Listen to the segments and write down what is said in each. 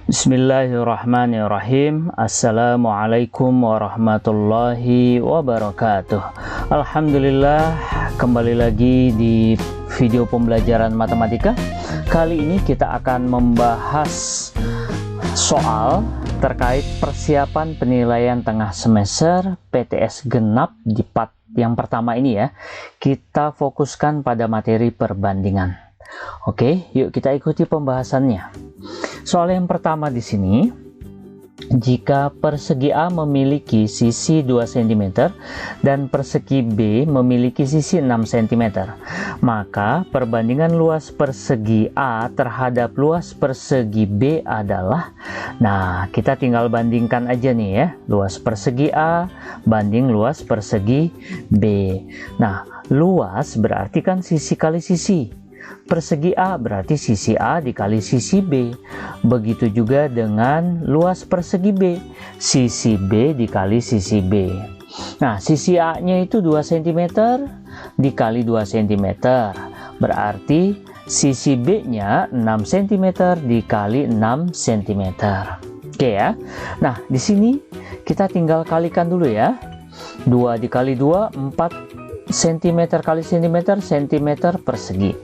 Bismillahirrahmanirrahim. Assalamualaikum warahmatullahi wabarakatuh. Alhamdulillah, kembali lagi di video pembelajaran matematika. Kali ini kita akan membahas soal terkait persiapan penilaian tengah semester PTS genap di part yang pertama ini ya. Kita fokuskan pada materi perbandingan. Oke, yuk kita ikuti pembahasannya. Soal yang pertama di sini, jika persegi A memiliki sisi 2 cm dan persegi B memiliki sisi 6 cm, maka perbandingan luas persegi A terhadap luas persegi B adalah, nah kita tinggal bandingkan aja nih ya, luas persegi A banding luas persegi B. Nah, luas berarti kan sisi kali sisi. Persegi A berarti sisi A dikali sisi B. Begitu juga dengan luas persegi B, sisi B dikali sisi B. Nah, sisi A-nya itu 2 cm dikali 2 cm. Berarti sisi B-nya 6 cm dikali 6 cm. Oke ya. Nah, di sini kita tinggal kalikan dulu ya. 2 dikali 2, 4 cm kali cm, cm persegi.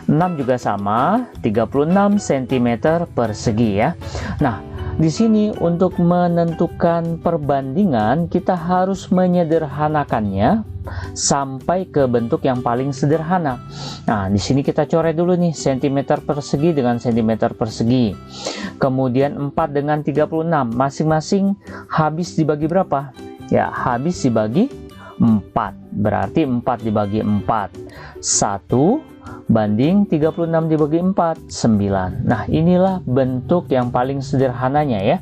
6 juga sama, 36 cm persegi ya. Nah, di sini untuk menentukan perbandingan kita harus menyederhanakannya sampai ke bentuk yang paling sederhana. Nah, di sini kita coret dulu nih cm persegi dengan cm persegi. Kemudian 4 dengan 36 masing-masing habis dibagi berapa? Ya, habis dibagi 4. Berarti 4 dibagi 4 1 banding 36 dibagi 4 9. Nah, inilah bentuk yang paling sederhananya ya.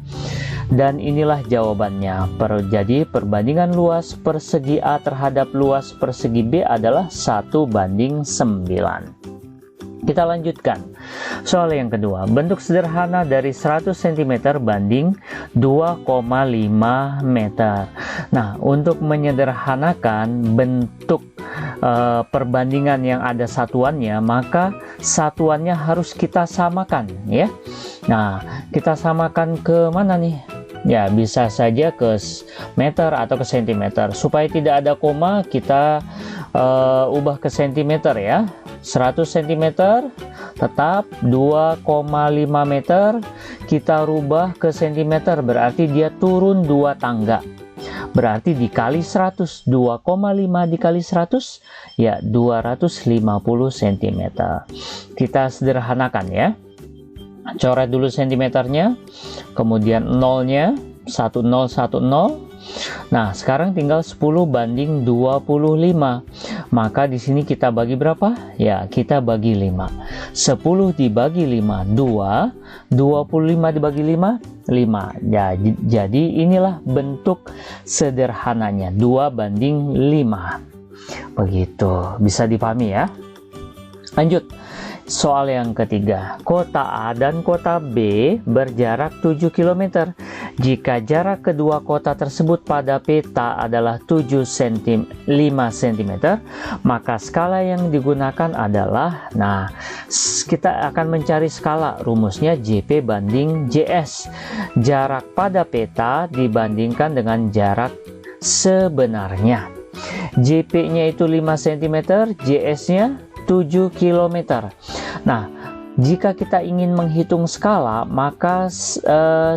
Dan inilah jawabannya. Jadi perbandingan luas persegi A terhadap luas persegi B adalah 1 banding 9. Kita lanjutkan. Soal yang kedua, bentuk sederhana dari 100 cm banding 2,5 meter. Nah, untuk menyederhanakan bentuk perbandingan yang ada satuannya, maka satuannya harus kita samakan ya. Nah, kita samakan ke mana nih? Ya, bisa saja ke meter atau ke cm. Supaya tidak ada koma, kita ubah ke cm ya. 100 cm tetap 2,5 meter, kita rubah ke cm, berarti dia turun 2 tangga. Berarti dikali 100, 2,5 dikali 100 ya 250 cm. Kita sederhanakan ya. Coret dulu cm-nya, kemudian nolnya 1010. Nah, sekarang tinggal 10 banding 25. Maka di sini kita bagi berapa? Ya, kita bagi 5. 10 dibagi 5 2, 25 dibagi 5 5. Ya, jadi inilah bentuk sederhananya, 2 banding 5. Begitu, bisa dipahami ya. Lanjut. Soal yang ketiga, kota A dan kota B berjarak 7 km. Jika jarak kedua kota tersebut pada peta adalah 5 cm, maka skala yang digunakan adalah, nah, kita akan mencari skala. Rumusnya JP banding JS. Jarak pada peta dibandingkan dengan jarak sebenarnya. JP-nya itu 5 cm, JS-nya 7 km. Nah, jika kita ingin menghitung skala, maka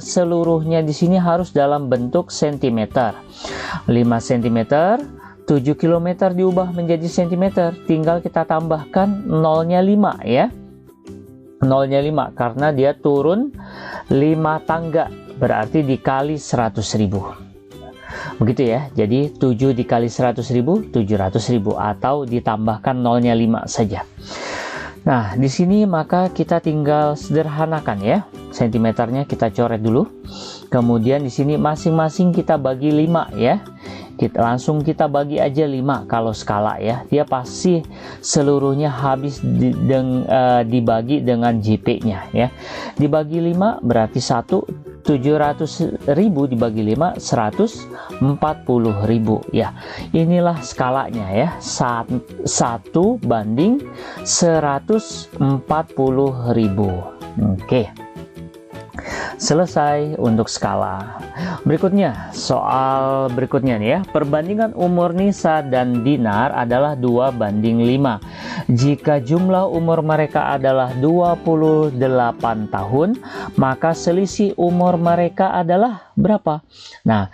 seluruhnya di sini harus dalam bentuk cm. 5 cm, 7 km diubah menjadi cm. Tinggal kita tambahkan nolnya 5 ya. Nolnya 5 karena dia turun 5 tangga, berarti dikali 100.000. Begitu ya. Jadi 7 dikali 100.000 700.000, atau ditambahkan nolnya 5 saja. Nah, di sini maka kita tinggal sederhanakan ya. Sentimeternya kita coret dulu. Kemudian di sini masing-masing kita bagi 5 ya. Kita bagi aja 5 kalau skala ya. Dia pasti seluruhnya habis dibagi dengan JP-nya ya. Dibagi 5 berarti 700.000 dibagi 5 140.000 ya. Inilah skalanya ya. 1 banding 140.000. Oke. Selesai untuk skala. Berikutnya, soal berikutnya nih ya. Perbandingan umur Nisa dan Dinar adalah 2:5. Jika jumlah umur mereka adalah 28 tahun, maka selisih umur mereka adalah berapa? Nah,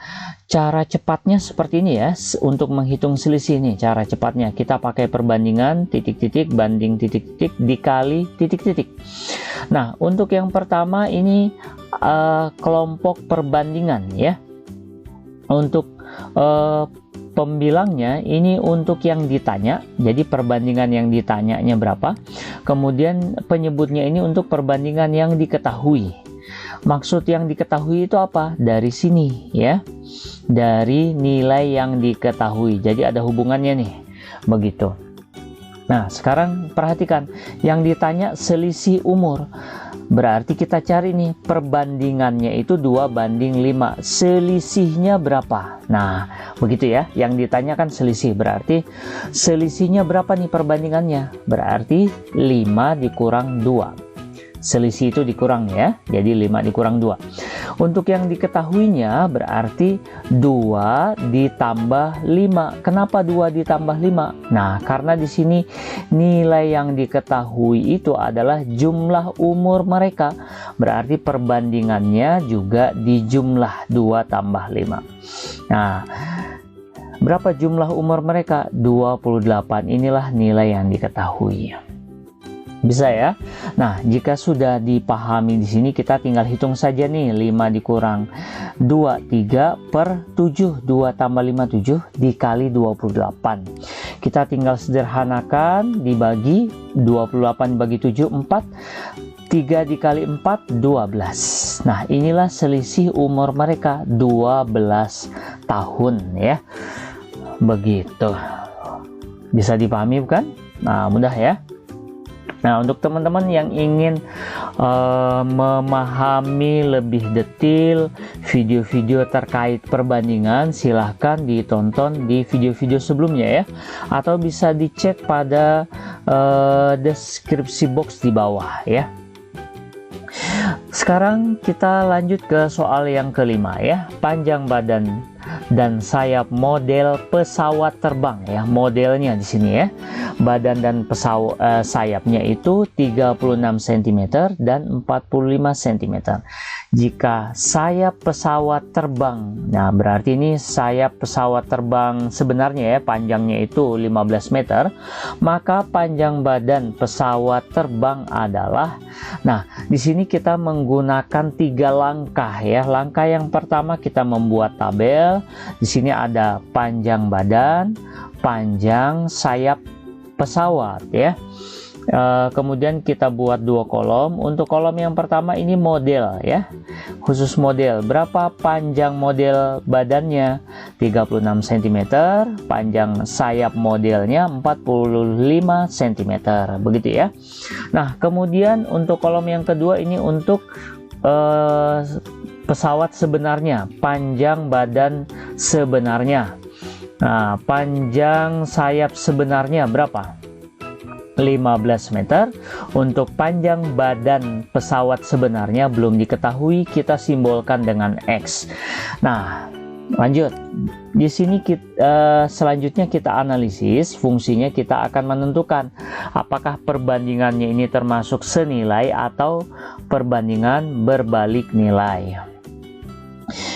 cara cepatnya seperti ini ya. Untuk menghitung selisih nih, cara cepatnya kita pakai perbandingan titik-titik banding titik-titik dikali titik-titik. Nah, untuk yang pertama ini kelompok perbandingan ya. Untuk pembilangnya ini untuk yang ditanya, jadi perbandingan yang ditanyanya berapa. Kemudian penyebutnya ini untuk perbandingan yang diketahui. Maksud yang diketahui itu apa? Dari sini ya, dari nilai yang diketahui. Jadi ada hubungannya nih, begitu. Nah, sekarang perhatikan, yang ditanya selisih umur. Berarti kita cari nih perbandingannya itu 2:5. Selisihnya berapa? Nah, begitu ya. Yang ditanyakan selisih, berarti selisihnya berapa nih perbandingannya? Berarti 5 dikurang 2. Selisih itu dikurang ya. Jadi 5 dikurang 2. Untuk yang diketahuinya berarti 2 ditambah 5. Kenapa 2 ditambah 5? Nah, karena di sini nilai yang diketahui itu adalah jumlah umur mereka. Berarti perbandingannya juga dijumlah 2 tambah 5. Nah, berapa jumlah umur mereka? 28. Inilah nilai yang diketahui. Bisa ya. Nah, jika sudah dipahami di sini, kita tinggal hitung saja nih. 5 dikurang 2, 3 per 7. 2 tambah 5, 7 dikali 28. Kita tinggal sederhanakan, dibagi 28 bagi 7, 4. 3 dikali 4, 12. Nah, inilah selisih umur mereka, 12 tahun ya. Begitu. Bisa dipahami bukan? Nah, mudah ya. Nah, untuk teman-teman yang ingin memahami lebih detail video-video terkait perbandingan, silahkan ditonton di video-video sebelumnya ya, atau bisa dicek pada deskripsi box di bawah ya. Sekarang kita lanjut ke soal yang kelima ya. Panjang badan dan sayap model pesawat terbang ya. Modelnya di sini ya. Badan dan sayapnya itu 36 cm dan 45 cm. Jika sayap pesawat terbang, nah berarti ini sayap pesawat terbang sebenarnya ya, panjangnya itu 15 meter, maka panjang badan pesawat terbang adalah, nah di sini kita menggunakan 3 langkah ya. Langkah yang pertama kita membuat tabel. Di sini ada panjang badan, panjang sayap pesawat ya. Kemudian kita buat 2 kolom. Untuk kolom yang pertama ini model ya, khusus model. Berapa panjang model badannya? 36 cm. Panjang sayap modelnya 45 cm, begitu ya. Nah, kemudian untuk kolom yang kedua ini untuk pesawat sebenarnya, panjang badan sebenarnya. Nah, panjang sayap sebenarnya berapa? 15 meter. Untuk panjang badan pesawat sebenarnya belum diketahui, kita simbolkan dengan X. Nah, lanjut. Di sini selanjutnya kita analisis, fungsinya kita akan menentukan apakah perbandingannya ini termasuk senilai atau perbandingan berbalik nilai.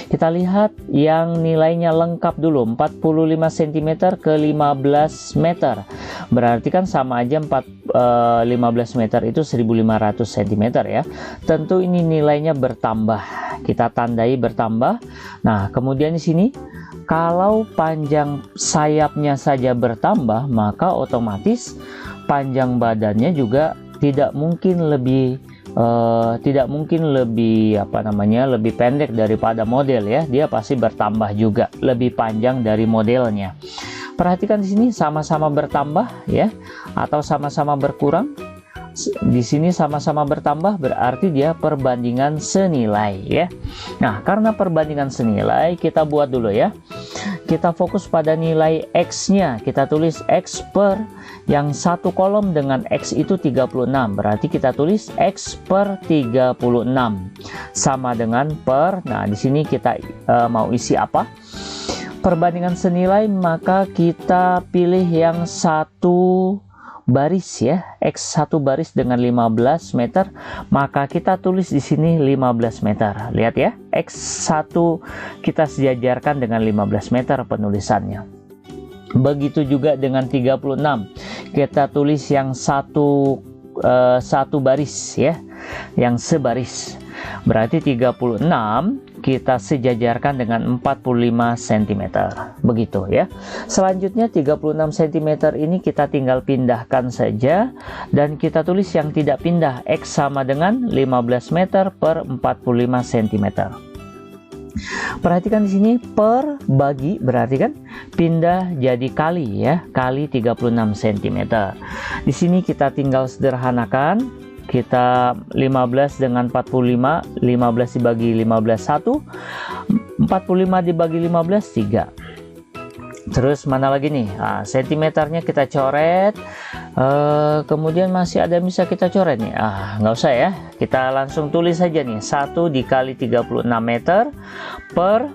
Kita lihat yang nilainya lengkap dulu, 45 cm ke 15 meter. Berarti kan sama aja 15 meter itu 1500 cm ya. Tentu ini nilainya bertambah. Kita tandai bertambah. Nah, kemudian di sini kalau panjang sayapnya saja bertambah, maka otomatis panjang badannya juga tidak mungkin lebih lebih pendek daripada model ya. Dia pasti bertambah juga, lebih panjang dari modelnya. Perhatikan di sini sama-sama bertambah ya, atau sama-sama berkurang. Di sini sama-sama bertambah berarti dia perbandingan senilai ya. Nah, karena perbandingan senilai kita buat dulu ya. kita fokus pada nilai X-nya. Kita tulis X per yang satu kolom dengan X itu 36. Berarti kita tulis X per 36 sama dengan per. Nah, di sini kita mau isi apa? Perbandingan senilai, maka kita pilih yang satu baris ya, X satu baris dengan 15 meter, maka kita tulis di sini 15 meter. Lihat ya, X1 kita sejajarkan dengan 15 meter penulisannya. Begitu juga dengan 36, kita tulis yang satu baris ya, yang sebaris. Berarti 36 kita sejajarkan dengan 45 cm. Begitu ya. Selanjutnya 36 cm ini kita tinggal pindahkan saja dan kita tulis yang tidak pindah. X sama dengan 15 meter per 45 cm. Perhatikan di sini per bagi, berarti kan pindah jadi kali ya, kali 36 cm. Di sini kita tinggal sederhanakan. Kita 15 dengan 45, 15 dibagi 15 1, 45 dibagi 15 3. Terus mana lagi nih? Nah, sentimeternya kita coret. Kemudian masih ada bisa kita coret nih. Nggak usah ya. Kita langsung tulis saja nih. 1 dikali 36 meter per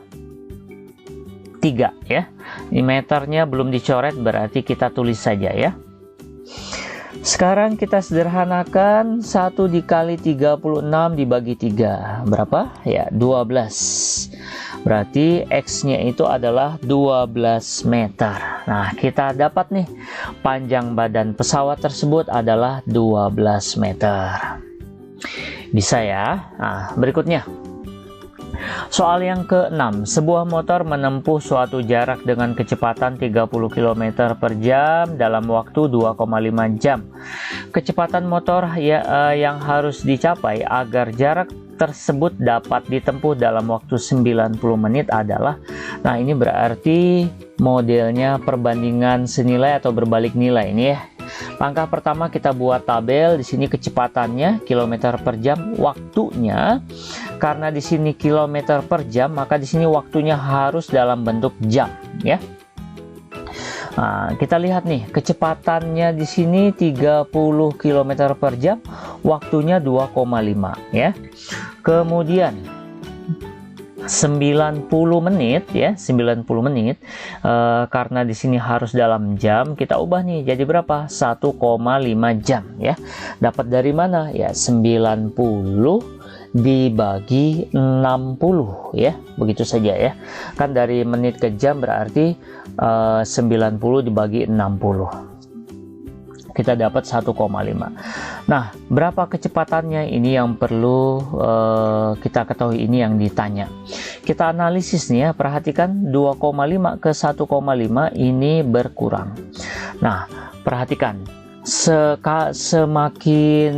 3 ya. Ini meternya belum dicoret, berarti kita tulis saja ya. Sekarang kita sederhanakan 1 dikali 36 dibagi 3. Berapa? Ya, 12. Berarti X-nya itu adalah 12 meter. Nah, kita dapat nih panjang badan pesawat tersebut adalah 12 meter. Bisa ya? Nah, berikutnya. Soal yang ke-6, sebuah motor menempuh suatu jarak dengan kecepatan 30 km per jam dalam waktu 2,5 jam. Kecepatan motor yang harus dicapai agar jarak tersebut dapat ditempuh dalam waktu 90 menit adalah, nah ini berarti modelnya perbandingan senilai atau berbalik nilai ini ya. Langkah pertama kita buat tabel. Di sini kecepatannya kilometer per jam, waktunya karena di sini kilometer per jam, maka di sini waktunya harus dalam bentuk jam ya. Nah, kita lihat nih kecepatannya di sini 30 km per jam, waktunya 2,5 ya. Kemudian 90 menit ya, 90 menit karena di sini harus dalam jam, kita ubah nih jadi berapa? 1,5 jam ya. Dapat dari mana? Ya 90 dibagi 60 ya, begitu saja ya. Kan dari menit ke jam berarti 90 dibagi 60. Kita dapat 1,5. Nah, berapa kecepatannya? Ini yang perlu kita ketahui, ini yang ditanya. Kita analisis nih ya, perhatikan 2,5 ke 1,5 ini berkurang. Nah, perhatikan semakin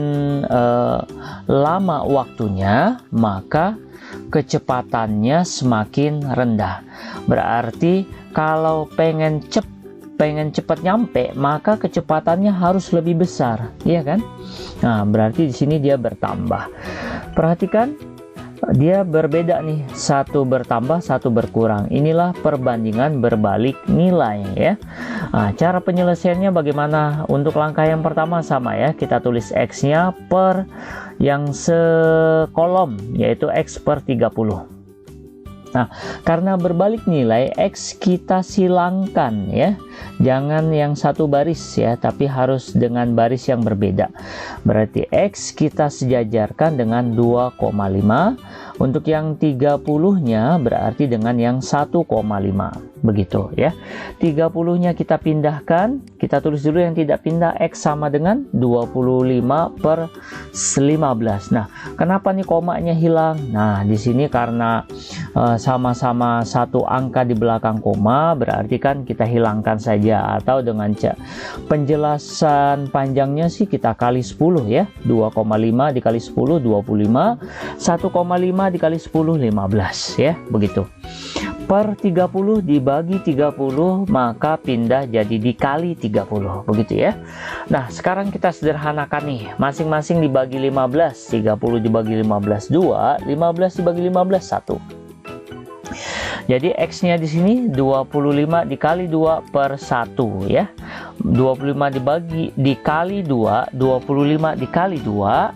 lama waktunya, maka kecepatannya semakin rendah. Berarti kalau pengen cepat nyampe, maka kecepatannya harus lebih besar, iya kan? Nah, berarti di sini dia bertambah. Perhatikan, dia berbeda nih, satu bertambah, satu berkurang. Inilah perbandingan berbalik nilai ya. Nah, cara penyelesaiannya bagaimana? Untuk langkah yang pertama sama ya, kita tulis X-nya per yang sekolom, yaitu X per 30. Nah, karena berbalik nilai, X kita silangkan ya. Jangan yang satu baris ya, tapi harus dengan baris yang berbeda. Berarti X kita sejajarkan dengan 2,5. Untuk yang 30-nya berarti dengan yang 1,5. Begitu ya. 30-nya kita pindahkan. Kita tulis dulu yang tidak pindah. X sama dengan 25 per 15. Nah, kenapa nih komanya hilang? Nah, di sini karena sama-sama satu angka di belakang koma, berarti kan kita hilangkan saja. Atau dengan penjelasan panjangnya sih kita kali 10 ya. 2,5 dikali 10, 25. 1,5 dikali 10, 15 ya. Begitu. Per 30 dibagi 30, maka pindah jadi dikali 30. Begitu ya. Nah, sekarang kita sederhanakan nih. Masing-masing dibagi 15. 30 dibagi 15, 2. 15 dibagi 15, 1. Jadi X-nya di sini 25 dikali 2 per 1 ya. 25 dikali 2, 25 dikali 2,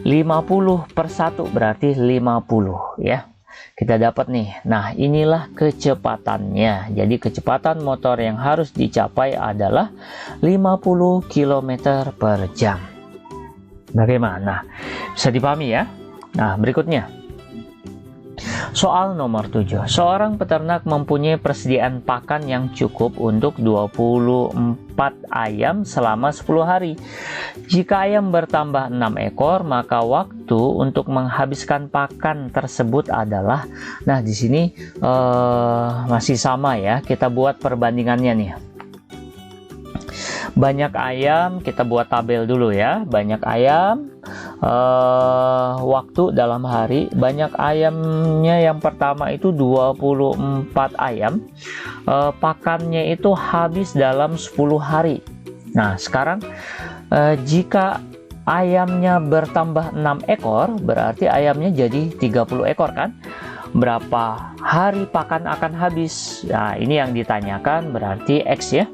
50 per 1 berarti 50 ya. Kita dapat nih. Nah, inilah kecepatannya. Jadi kecepatan motor yang harus dicapai adalah 50 km per jam. Bagaimana? Bisa dipahami ya? Nah, berikutnya. Soal nomor 7. Seorang peternak mempunyai persediaan pakan yang cukup untuk 24 ayam selama 10 hari. Jika ayam bertambah 6 ekor, maka waktu untuk menghabiskan pakan tersebut adalah, nah di sini masih sama ya, kita buat perbandingannya nih. Banyak ayam, kita buat tabel dulu ya. Banyak ayam, waktu dalam hari. Banyak ayamnya yang pertama itu 24 ayam. Pakannya itu habis dalam 10 hari. Nah, sekarang jika ayamnya bertambah 6 ekor, berarti ayamnya jadi 30 ekor kan? Berapa hari pakan akan habis? Nah, ini yang ditanyakan, berarti X ya.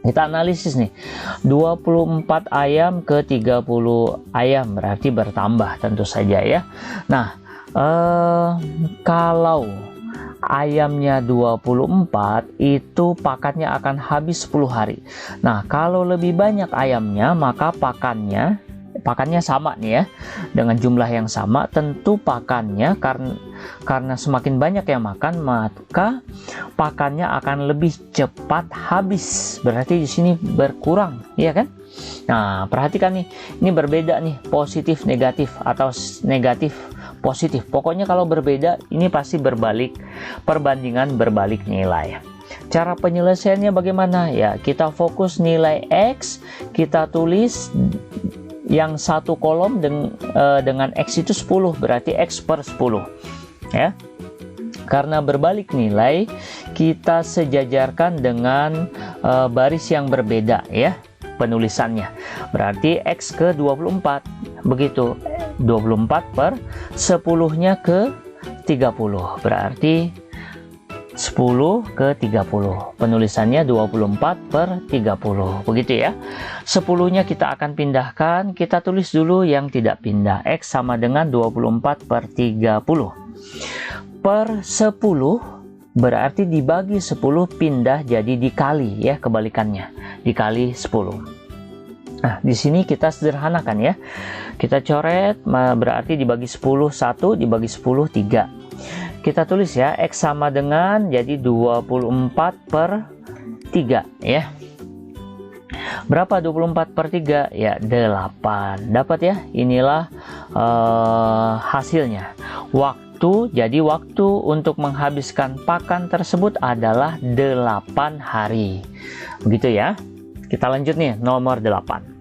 Kita analisis nih, 24 ayam ke 30 ayam berarti bertambah tentu saja ya. Nah, kalau ayamnya 24 itu pakannya akan habis 10 hari. Nah, kalau lebih banyak ayamnya maka pakannya sama nih ya, dengan jumlah yang sama. Tentu pakannya karena semakin banyak yang makan, maka pakannya akan lebih cepat habis. Berarti di sini berkurang, ya kan? Nah, perhatikan nih, ini berbeda nih, positif negatif atau negatif positif. Pokoknya kalau berbeda ini pasti berbalik, perbandingan berbalik nilai. Cara penyelesaiannya bagaimana? Ya, kita fokus nilai X, kita tulis yang satu kolom dengan X itu 10, berarti X per 10 ya. Karena berbalik nilai, kita sejajarkan dengan baris yang berbeda ya penulisannya. Berarti X ke 24, begitu. 24 per 10-nya ke 30, berarti 10 ke 30. Penulisannya 24 per 30. Begitu ya. 10-nya kita akan pindahkan. Kita tulis dulu yang tidak pindah. X sama dengan 24 per 30. Per 10 berarti dibagi 10 pindah jadi dikali ya, kebalikannya. Dikali 10. Nah, di sini kita sederhanakan ya. Kita coret, berarti dibagi 10 1, dibagi 10 3. Kita tulis ya, X sama dengan jadi 24 per 3 ya. Berapa 24 per 3? Ya 8. Dapat ya, inilah hasilnya. Jadi waktu untuk menghabiskan pakan tersebut adalah 8 hari. Begitu ya. Kita lanjut nih, nomor 8.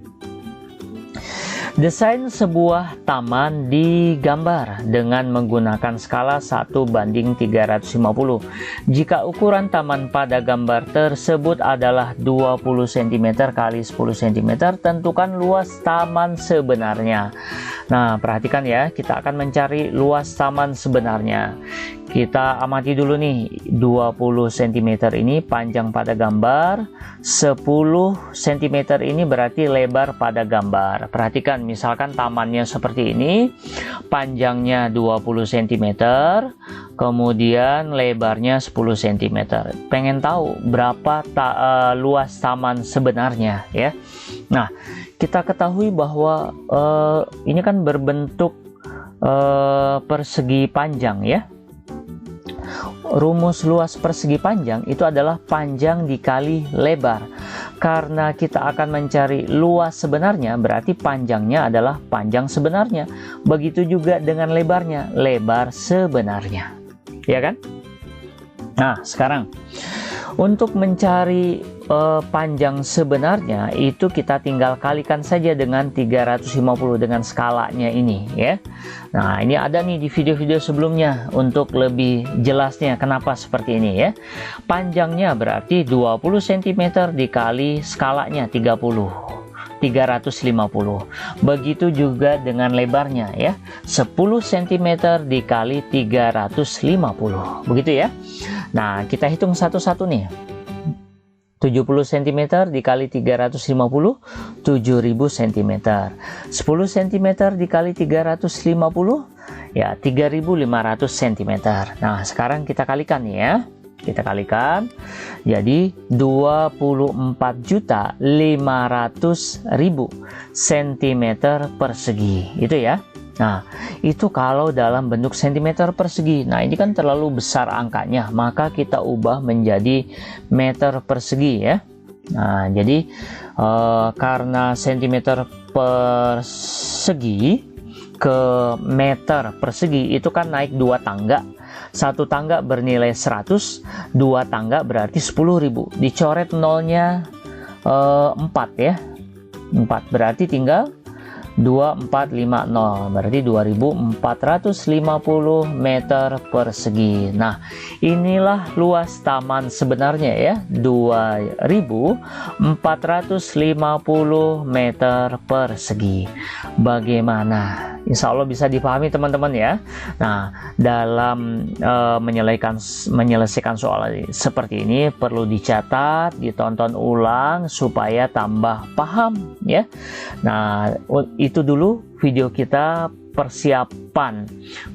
Desain sebuah taman digambar dengan menggunakan skala 1:350. Jika ukuran taman pada gambar tersebut adalah 20 cm x 10 cm, tentukan luas taman sebenarnya. Nah, perhatikan ya, kita akan mencari luas taman sebenarnya. Kita amati dulu nih, 20 cm ini panjang pada gambar, 10 cm ini berarti lebar pada gambar. Perhatikan, misalkan tamannya seperti ini, panjangnya 20 cm, kemudian lebarnya 10 cm. Pengen tahu berapa luas taman sebenarnya ya. Nah, kita ketahui bahwa ini kan berbentuk persegi panjang ya. Rumus luas persegi panjang itu adalah panjang dikali lebar. Karena kita akan mencari luas sebenarnya, berarti panjangnya adalah panjang sebenarnya. Begitu juga dengan lebarnya, lebar sebenarnya. Ya kan? Nah, sekarang untuk mencari panjang sebenarnya itu kita tinggal kalikan saja dengan 350 dengan skalanya ini ya. Nah, ini ada nih di video-video sebelumnya untuk lebih jelasnya kenapa seperti ini ya. Panjangnya berarti 20 cm dikali skalanya 30. 30 350. Begitu juga dengan lebarnya ya, 10 cm dikali 350. Begitu ya. Nah, kita hitung satu-satu nih. 70 cm dikali 350, 7000 cm. 10 cm dikali 350, ya 3500 cm. Nah, sekarang kita kalikan ya. Kita kalikan, jadi 24.500.000 cm persegi. Itu ya. Nah, itu kalau dalam bentuk cm persegi. Nah, ini kan terlalu besar angkanya, maka kita ubah menjadi meter persegi ya. Nah, jadi karena cm persegi ke meter persegi itu kan naik 2 tangga. Satu tangga bernilai 100, 2 tangga berarti 10.000. Dicoret nolnya 4 ya. 4 berarti tinggal 2450, berarti 2450 meter persegi. Nah, inilah luas taman sebenarnya ya, 2450 meter persegi. Bagaimana? Insya Allah bisa dipahami teman-teman ya. Nah, dalam menyelesaikan soal seperti ini perlu dicatat, ditonton ulang supaya tambah paham ya. Nah, itu dulu video kita persiapan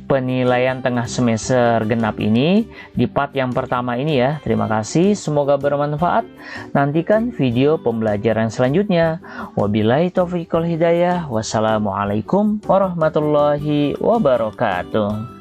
penilaian tengah semester genap ini di part yang pertama ini ya. Terima kasih, semoga bermanfaat. Nantikan video pembelajaran selanjutnya. Wabillahi taufiq wal hidayah. Wassalamualaikum warahmatullahi wabarakatuh.